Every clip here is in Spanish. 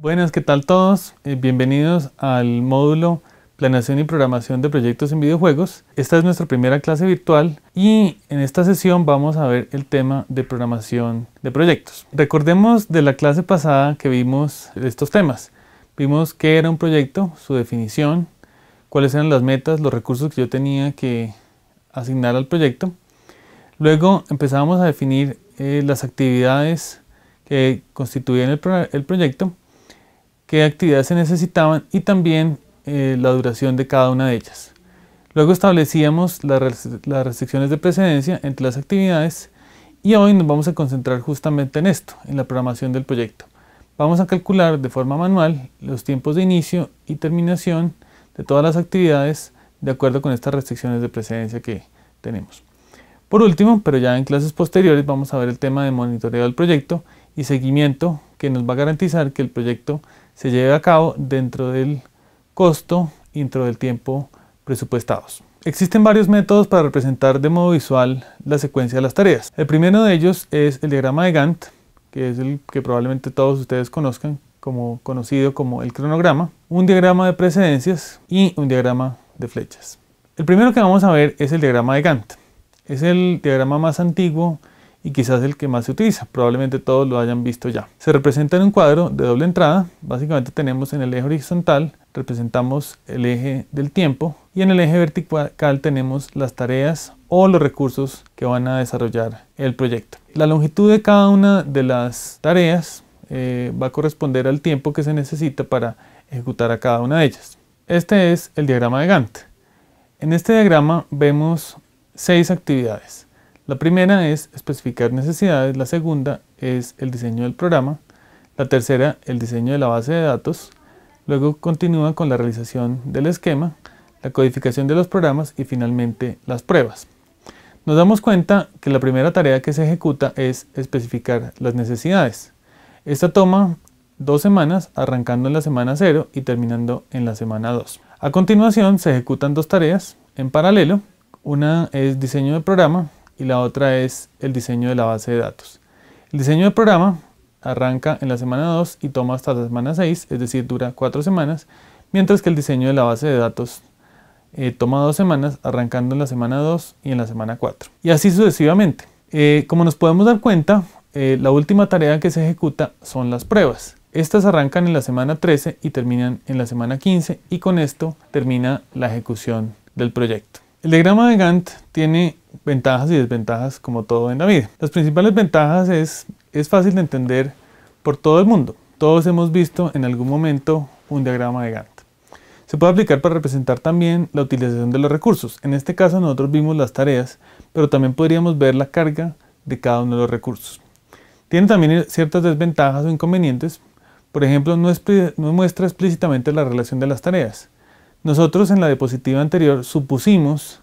Buenas, ¿qué tal todos? Bienvenidos al módulo Planeación y Programación de Proyectos en Videojuegos. Esta es nuestra primera clase virtual y en esta sesión vamos a ver el tema de programación de proyectos. Recordemos de la clase pasada que vimos estos temas. Vimos qué era un proyecto, su definición, cuáles eran las metas, los recursos que yo tenía que asignar al proyecto. Luego empezamos a definir las actividades que constituían el proyecto, qué actividades se necesitaban y también la duración de cada una de ellas. Luego establecíamos las restricciones de precedencia entre las actividades y hoy nos vamos a concentrar justamente en esto, en la programación del proyecto. Vamos a calcular de forma manual los tiempos de inicio y terminación de todas las actividades de acuerdo con estas restricciones de precedencia que tenemos. Por último, pero ya en clases posteriores, vamos a ver el tema de monitoreo del proyecto y seguimiento que nos va a garantizar que el proyecto se lleve a cabo dentro del costo y dentro del tiempo presupuestados. Existen varios métodos para representar de modo visual la secuencia de las tareas. El primero de ellos es el diagrama de Gantt, que es el que probablemente todos ustedes conozcan, conocido como el cronograma, un diagrama de precedencias y un diagrama de flechas. El primero que vamos a ver es el diagrama de Gantt. Es el diagrama más antiguo y quizás el que más se utiliza, probablemente todos lo hayan visto ya. Se representa en un cuadro de doble entrada. Básicamente tenemos en el eje horizontal, representamos el eje del tiempo y en el eje vertical tenemos las tareas o los recursos que van a desarrollar el proyecto. La longitud de cada una de las tareas va a corresponder al tiempo que se necesita para ejecutar a cada una de ellas. Este es el diagrama de Gantt. En este diagrama vemos 6 actividades. La primera es especificar necesidades, la segunda es el diseño del programa, la tercera el diseño de la base de datos, luego continúa con la realización del esquema, la codificación de los programas y finalmente las pruebas. Nos damos cuenta que la primera tarea que se ejecuta es especificar las necesidades. Esta toma 2 semanas, arrancando en la semana 0 y terminando en la semana 2. A continuación se ejecutan 2 tareas en paralelo. Una es diseño del programa y la otra es el diseño de la base de datos. El diseño del programa arranca en la semana 2 y toma hasta la semana 6, es decir, dura 4 semanas, mientras que el diseño de la base de datos toma 2 semanas, arrancando en la semana 2 y en la semana 4. Y así sucesivamente. Como nos podemos dar cuenta, la última tarea que se ejecuta son las pruebas. Estas arrancan en la semana 13 y terminan en la semana 15 y con esto termina la ejecución del proyecto. El diagrama de Gantt tiene ventajas y desventajas como todo en la vida. Las principales ventajas es fácil de entender por todo el mundo. Todos hemos visto en algún momento un diagrama de Gantt. Se puede aplicar para representar también la utilización de los recursos. En este caso nosotros vimos las tareas, pero también podríamos ver la carga de cada uno de los recursos. Tiene también ciertas desventajas o inconvenientes. Por ejemplo, no muestra explícitamente la relación de las tareas. Nosotros en la diapositiva anterior supusimos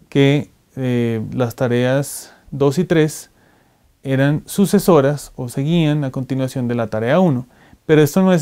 que las tareas 2 y 3 eran sucesoras o seguían a continuación de la tarea 1, pero esto no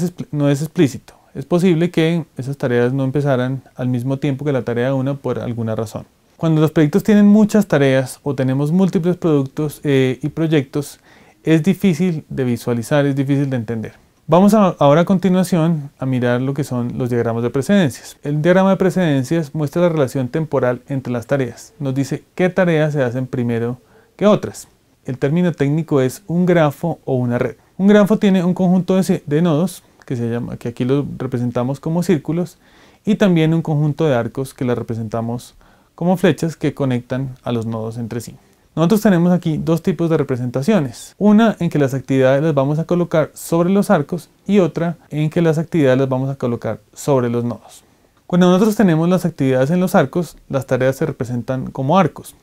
es explícito. Es posible que esas tareas no empezaran al mismo tiempo que la tarea 1 por alguna razón. Cuando los proyectos tienen muchas tareas o tenemos múltiples productos y proyectos, es difícil de visualizar, es difícil de entender. Vamos ahora a continuación a mirar lo que son los diagramas de precedencias. El diagrama de precedencias muestra la relación temporal entre las tareas. Nos dice qué tareas se hacen primero que otras. El término técnico es un grafo o una red. Un grafo tiene un conjunto de nodos que aquí lo representamos como círculos y también un conjunto de arcos que las representamos como flechas que conectan a los nodos entre sí. Nosotros tenemos aquí 2 tipos de representaciones. Una en que las actividades las vamos a colocar sobre los arcos y otra en que las actividades las vamos a colocar sobre los nodos. Cuando nosotros tenemos las actividades en los arcos, las tareas se representan como arcos.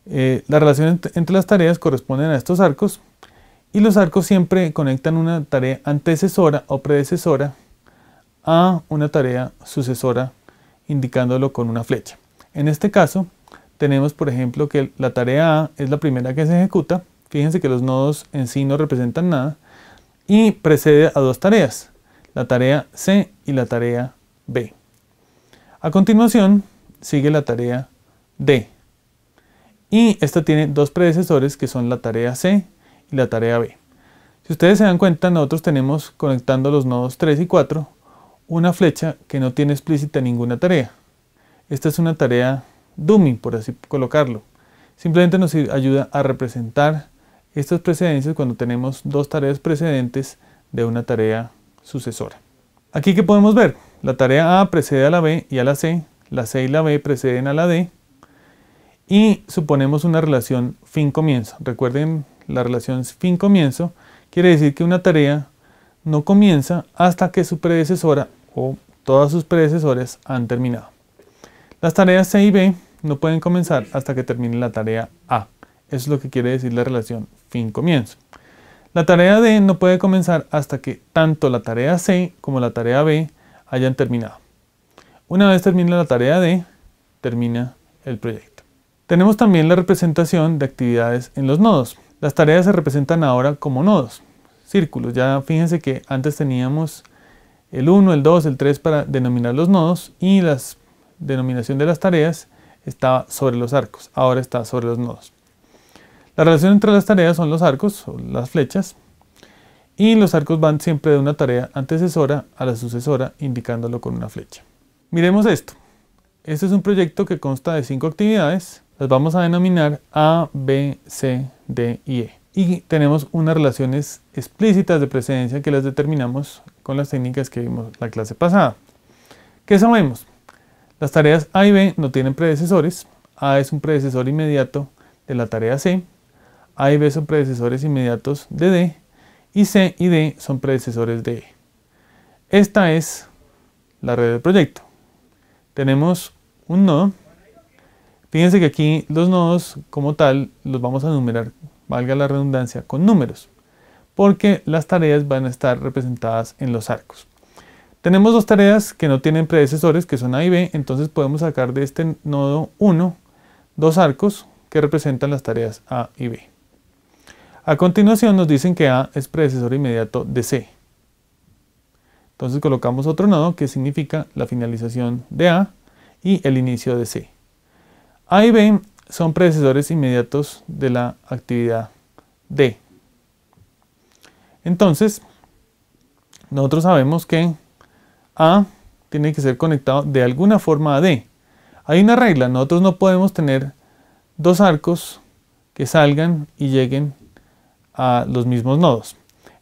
La relación entre las tareas corresponden a estos arcos y los arcos siempre conectan una tarea antecesora o predecesora a una tarea sucesora, indicándolo con una flecha. En este caso, tenemos por ejemplo que la tarea A es la primera que se ejecuta. Fíjense que los nodos en sí no representan nada y precede a 2 tareas, la tarea C y la tarea B. A continuación sigue la tarea D y esta tiene 2 predecesores que son la tarea C y la tarea B. Si ustedes se dan cuenta, nosotros tenemos conectando los nodos 3 y 4 una flecha que no tiene explícita ninguna tarea. Esta es una tarea dummy, por así colocarlo. Simplemente nos ayuda a representar estas precedencias cuando tenemos dos tareas precedentes de una tarea sucesora. Aquí, ¿qué podemos ver? La tarea A precede a la B y a la C y la B preceden a la D, y suponemos una relación fin-comienzo. Recuerden, la relación fin-comienzo quiere decir que una tarea no comienza hasta que su predecesora o todas sus predecesoras han terminado. Las tareas C y B no pueden comenzar hasta que termine la tarea A. Eso es lo que quiere decir la relación fin-comienzo. La tarea D no puede comenzar hasta que tanto la tarea C como la tarea B hayan terminado. Una vez termina la tarea D, termina el proyecto. Tenemos también la representación de actividades en los nodos. Las tareas se representan ahora como nodos, círculos. Ya fíjense que antes teníamos el 1, el 2, el 3 para denominar los nodos, y la denominación de las tareas estaba sobre los arcos, ahora está sobre los nodos. La relación entre las tareas son los arcos o las flechas, y los arcos van siempre de una tarea antecesora a la sucesora, indicándolo con una flecha. Miremos esto. Este es un proyecto que consta de 5 actividades. Las vamos a denominar A, B, C, D y E. Y tenemos unas relaciones explícitas de precedencia que las determinamos con las técnicas que vimos la clase pasada. ¿Qué sabemos? Las tareas A y B no tienen predecesores. A es un predecesor inmediato de la tarea C. A y B son predecesores inmediatos de D. Y C y D son predecesores de E. Esta es la red del proyecto. Tenemos un nodo. Fíjense que aquí los nodos como tal los vamos a numerar, valga la redundancia, con números, porque las tareas van a estar representadas en los arcos. Tenemos dos tareas que no tienen predecesores, que son A y B, entonces podemos sacar de este nodo 1 dos arcos que representan las tareas A y B. A continuación nos dicen que A es predecesor inmediato de C. Entonces colocamos otro nodo que significa la finalización de A y el inicio de C. A y B son predecesores inmediatos de la actividad D. Entonces, nosotros sabemos que A tiene que ser conectado de alguna forma a D. Hay una regla, nosotros no podemos tener dos arcos que salgan y lleguen a los mismos nodos.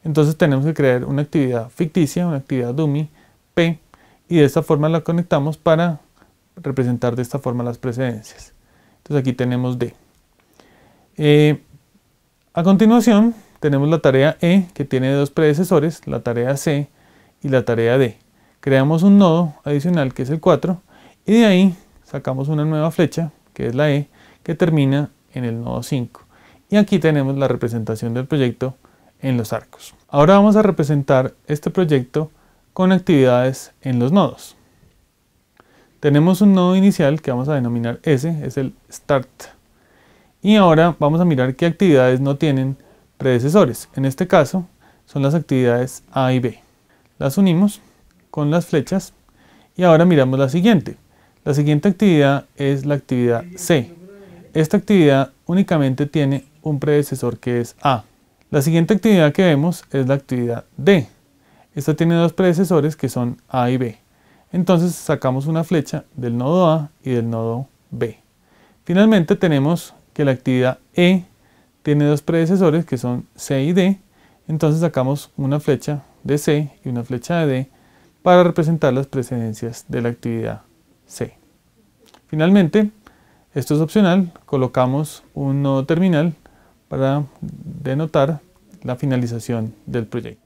Entonces tenemos que crear una actividad ficticia, una actividad dummy, P, y de esta forma la conectamos para representar de esta forma las precedencias. Entonces aquí tenemos D. A continuación tenemos la tarea E, que tiene dos predecesores, la tarea C y la tarea D. Creamos un nodo adicional que es el 4, y de ahí sacamos una nueva flecha, que es la E, que termina en el nodo 5. Y aquí tenemos la representación del proyecto en los arcos. Ahora vamos a representar este proyecto con actividades en los nodos. Tenemos un nodo inicial que vamos a denominar S, es el Start. Y ahora vamos a mirar qué actividades no tienen predecesores. En este caso son las actividades A y B. Las unimos con las flechas y ahora miramos la siguiente. La siguiente actividad es la actividad C. Esta actividad únicamente tiene un predecesor que es A. La siguiente actividad que vemos es la actividad D. Esta tiene dos predecesores que son A y B. Entonces sacamos una flecha del nodo A y del nodo B. Finalmente tenemos que la actividad E tiene dos predecesores que son C y D. Entonces sacamos una flecha de C y una flecha de D para representar las precedencias de la actividad C. Finalmente, esto es opcional, colocamos un nodo terminal para denotar la finalización del proyecto.